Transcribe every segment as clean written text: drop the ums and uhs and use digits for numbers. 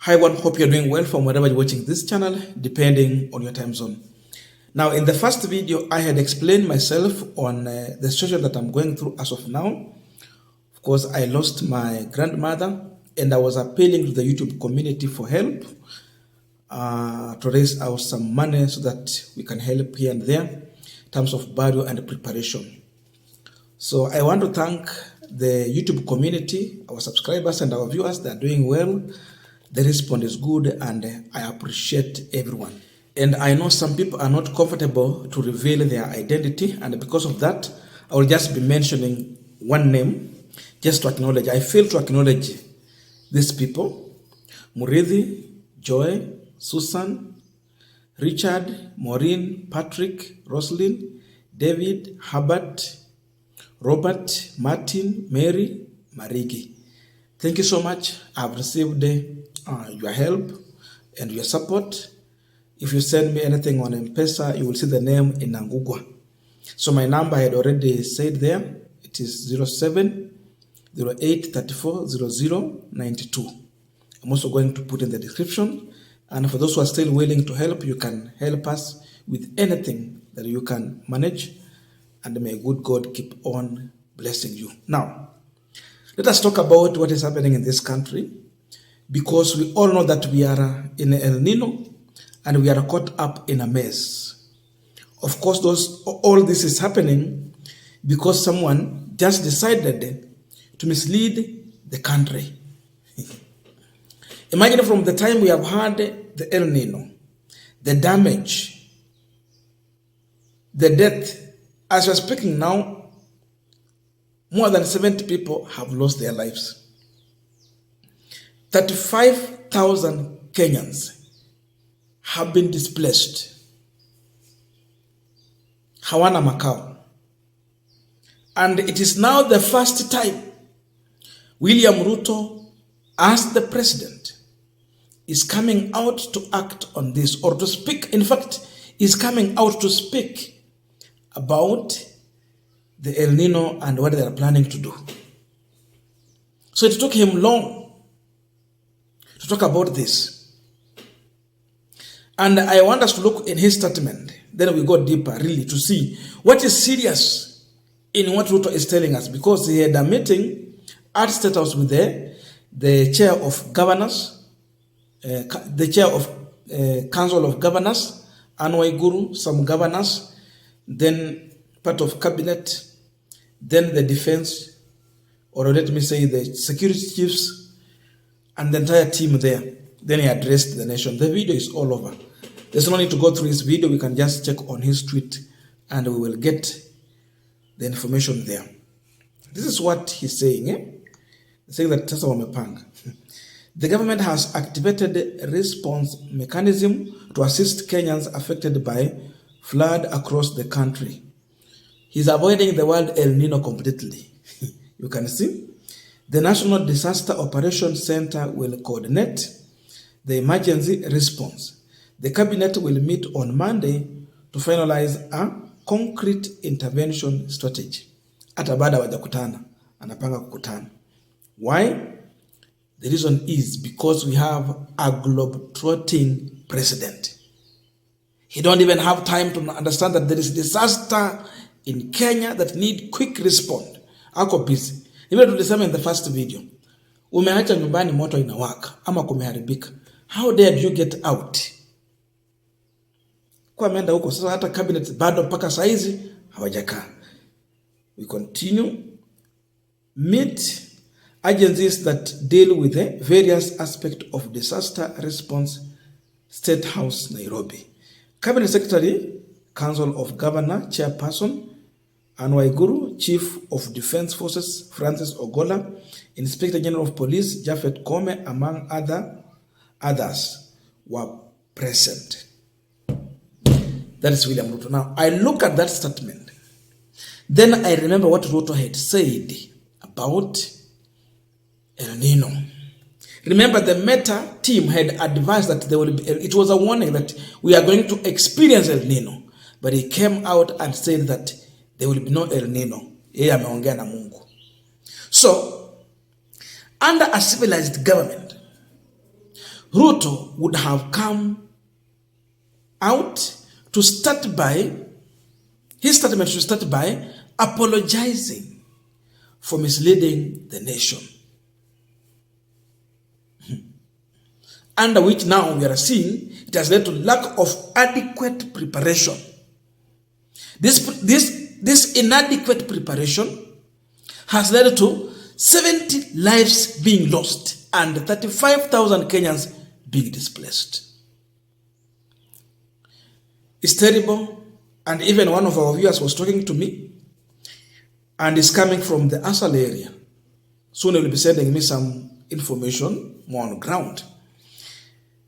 Hi everyone, hope you're doing well from wherever you're watching this channel, depending on your time zone. Now, in the first video, I had explained myself on the situation that I'm going through as of now. Of course, I lost my grandmother and I was appealing to the YouTube community for help to raise out some money so that we can help here and there in terms of burial and preparation. So I want to thank the YouTube community, our subscribers and our viewers. They are doing well. The response is good and I appreciate everyone. And I know some people are not comfortable to reveal their identity, and because of that, I will just be mentioning one name just to acknowledge. I fail to acknowledge these people: Murithi, Joy, Susan, Richard, Maureen, Patrick, Roslyn, David, Herbert, Robert, Martin, Mary, Marigi. Thank you so much. I've received your help and your support. If you send me anything on M-Pesa, you will see the name Inangungwa. So my number I had already said there. It is 0708340092. I'm also going to put in the description. And for those who are still willing to help, you can help us with anything that you can manage. And may good God keep on blessing you. Now, let us talk about what is happening in this country, because we all know that we are in El Nino and we are caught up in a mess. Of course, all this is happening because someone just decided to mislead the country. Imagine from the time we have had the El Nino, the damage, the death. As we're speaking now, more than 70 people have lost their lives. 35,000 Kenyans have been displaced. Hawana makao. And it is now the first time William Ruto, as the president, is coming out to act on this, or to speak. In fact, is coming out to speak about the El Nino and what they are planning to do. So it took him long to talk about this. And I want us to look in his statement. Then we go deeper, really, to see what is serious in what Ruto is telling us. Because he had a meeting at Statehouse with the chair of governors, the chair of Council of Governors, Anwai Guru, some governors, then part of cabinet, then the defense, or let me say the security chiefs, and the entire team there. Then he addressed the nation. The video is all over. There's no need to go through his video. We can just check on his tweet and we will get the information there. This is what he's saying. He's saying that the government has activated a response mechanism to assist Kenyans affected by flood across the country. He's avoiding the word El Nino completely. You can see. The National Disaster Operations Center will coordinate the emergency response. The cabinet will meet on Monday to finalize a concrete intervention strategy. Hata baada hawajakutana, anapanga kukutana. Why? The reason is because we have a globe-trotting president. He don't even have time to understand that there is disaster in Kenya that need quick response. Ako busy. Even tulisema in the first video, umeacha nyumbani moto inawaka ama kumeharibika. How dare you get out? Kwa ameenda huko sasa, hata cabinet bado mpaka saizi hawajakaa. We continue. Meet agencies that deal with the various aspects of disaster response. Statehouse Nairobi. Cabinet Secretary, Council of Governor, Chairperson, Anwai Guru, Chief of Defense Forces, Francis Ogola, Inspector General of Police, Japhet Kome, among others, were present. That is William Ruto. Now, I look at that statement. Then I remember what Ruto had said about El Nino. Remember, the Meta team had advised that there will be, it was a warning that we are going to experience El Nino. But he came out and said that there will be no El Nino. Yeye ameongea na Mungu. So, under a civilized government, Ruto would have come out to start by, his statement should start by apologizing for misleading the nation. Under which now we are seeing it has led to lack of adequate preparation. This inadequate preparation has led to 70 lives being lost and 35,000 Kenyans being displaced. It's terrible, and even one of our viewers was talking to me, and is coming from the Asal area. Soon he will be sending me some information more on ground.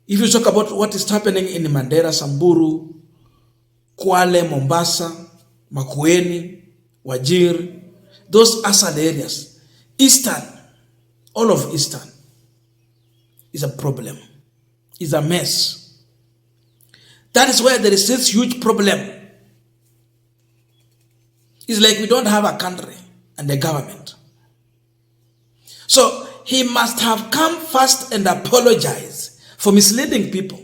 If you talk about what is happening in Mandera, Samburu, Kwale, Mombasa, Makueni, Wajir, those Asal areas, Eastern, all of Eastern, is a problem, is a mess. That is where there is this huge problem. It's like we don't have a country and a government. So he must have come first and apologize for misleading people.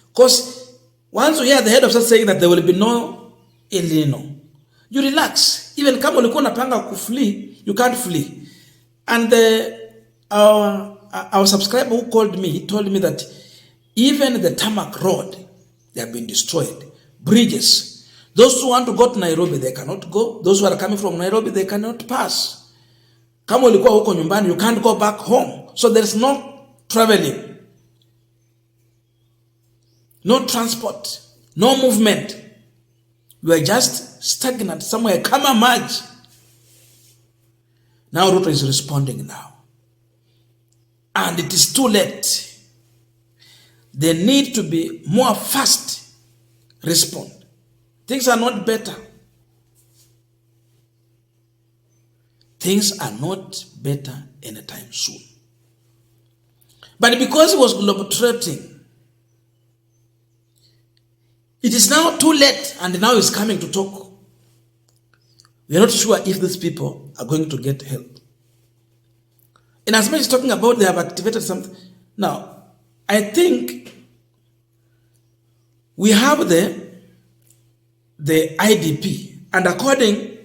Because once you hear the head of state saying that there will be no El Nino, you relax. Even kama ulikuwa unapanga kuflee, you can't flee. And our subscriber who called me, he told me that even the tarmac road, they have been destroyed. Bridges. Those who want to go to Nairobi, they cannot go. Those who are coming from Nairobi, they cannot pass. Kama ulikuwa huko nyumbani, you can't go back home. So there is no traveling, no transport, no movement. You are just stagnant somewhere. Kama maji. Now Ruto is responding now. And it is too late. They need to be more fast respond. Things are not better. Things are not better anytime soon. But because he was globetrotting, it is now too late, and now he's coming to talk. We are not sure if these people are going to get help. In as much as talking about they have activated something. Now, I think we have the IDP, and according,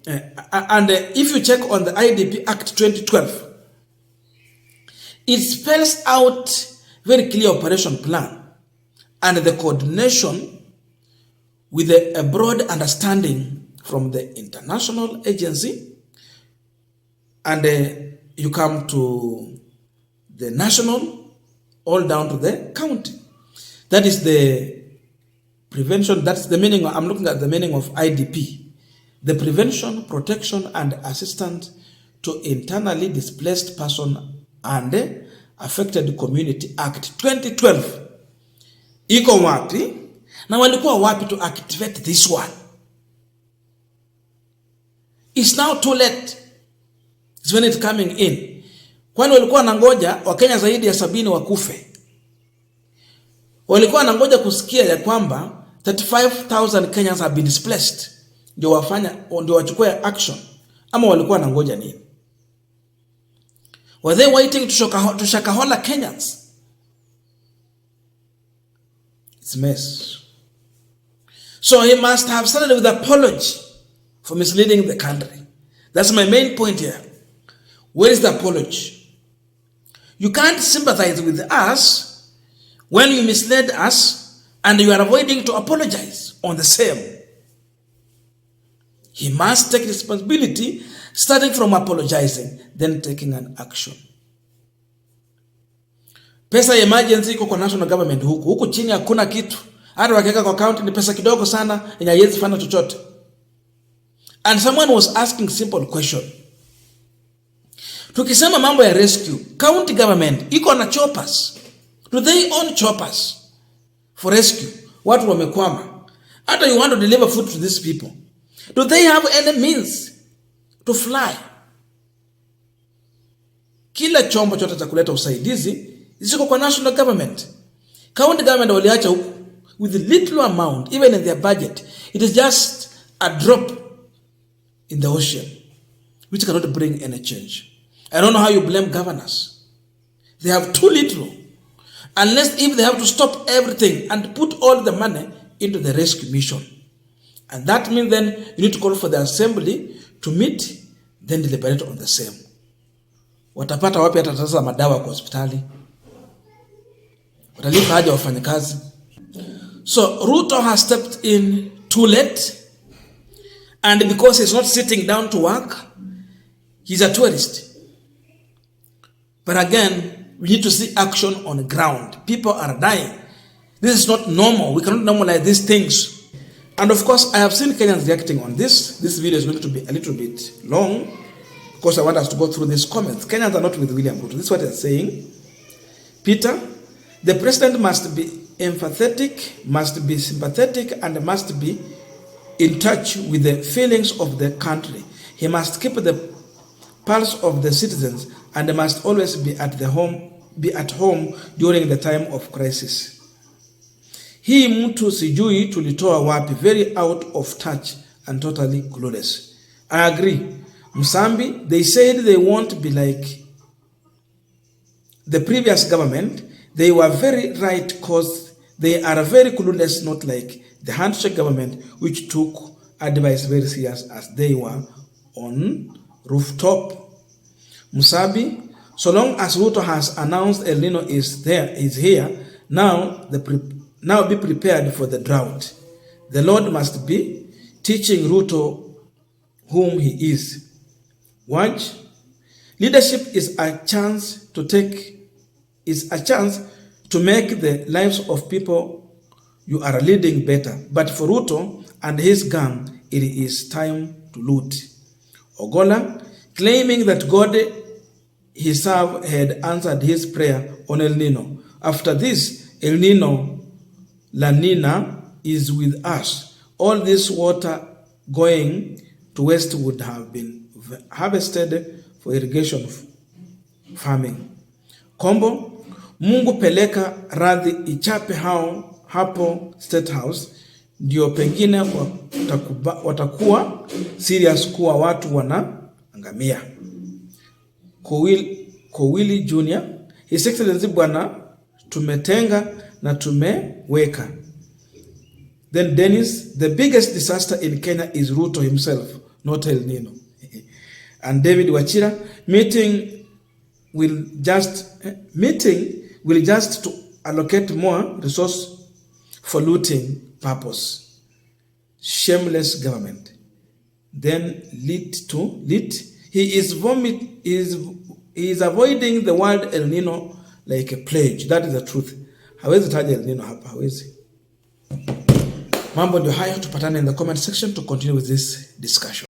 if you check on the IDP Act 2012, it spells out very clear operation plan and the coordination with a broad understanding from the international agency, and you come to the national, all down to the county. That is the prevention. That's the meaning. I'm looking at the meaning of IDP. The Prevention, Protection, and Assistance to Internally Displaced Person and Affected Community Act 2012. Iko wapi? Na walikuwa wapi to activate this one? It's now too late. It's when it's coming in. Kwani walikuwa nangoja Wakenya zaidi ya 70 wakufe. Walikuwa nangoja kusikia ya kwamba 35,000 Kenyans have been displaced ndio wachukue action, ama walikuwa nangoja nini? Were they waiting to shakahola Kenyans? It's a mess. So he must have started with apology for misleading the country. That's my main point here. Where is the apology? You can't sympathize with us when you misled us and you are avoiding to apologize on the same. He must take responsibility, starting from apologizing, then taking an action. Pesa ya emergency iko kwa national government huku chini hakuna kitu. Hata wakiweka kwa account ni pesa kidogo sana, yenye haiwezi fanya chochote. And someone was asking simple question. Tukisema mambo ya rescue, county government iko na choppers. Do they own choppers for rescue? Watu wamekwama. Hata you want to deliver food to these people, do they have any means to fly? Kila chombo chote cha kuleta usaidizi ziko kwa national government. County government waliacha huku with little amount, even in their budget. It is just a drop in the ocean, which cannot bring any change. I don't know how you blame governors. They have too little. unless if they have to stop everything and put all the money into the rescue mission. And that means then you need to call for the assembly to meet, then deliberate on the same. Watapata wapi hata sasa madawa kwa hospitali? Watalipa haja wafanyakazi? So Ruto has stepped in too late, and because he's not sitting down to work, he's a tourist. But again, we need to see action on the ground. People are dying. This is not normal. We cannot normalize these things. And of course, I have seen Kenyans reacting on this. This video is going to be a little bit long because I want us to go through these comments. Kenyans are not with William Ruto. This is what they're saying. Peter, the president must be empathetic, must be sympathetic, and must be in touch with the feelings of the country. He must keep the pulse of the citizens and must always be at home during the time of crisis. Hii mtu sijui tulitoa wapi, very out of touch and totally clueless. I agree. Msambi, they said they won't be like the previous government. They were very right because they are very clueless, not like the handshake government, which took advice very serious as they were on rooftop. Musabi, so long as Ruto has announced El Nino is here, now be prepared for the drought. The Lord must be teaching Ruto whom he is. Watch. Leadership is a chance to make the lives of people you are leading better. But for Ruto and his gang, it is time to loot. Ogola, claiming that God he served had answered his prayer on El Nino. After this, El Nino, La Nina is with us. All this water going to west would have been harvested for irrigation farming. Kombo, Mungu peleka radhi ichape hao hapo State House, ndio pengine watakuwa serious kuwa watu wanaangamia. Kowili Junior, His Excellency Bwana, tumetenga na tumeweka. Then Dennis, the biggest disaster in Kenya is Ruto himself, not El Nino. And David Wachira, meeting will just to allocate more resource for looting purpose. Shameless government. Then lit. He is avoiding the word El Nino like a plague. That is the truth. Hawezi taja El Nino hapa, hawezi. Mambo ndio hayo, tupatane in the comment section to continue with this discussion.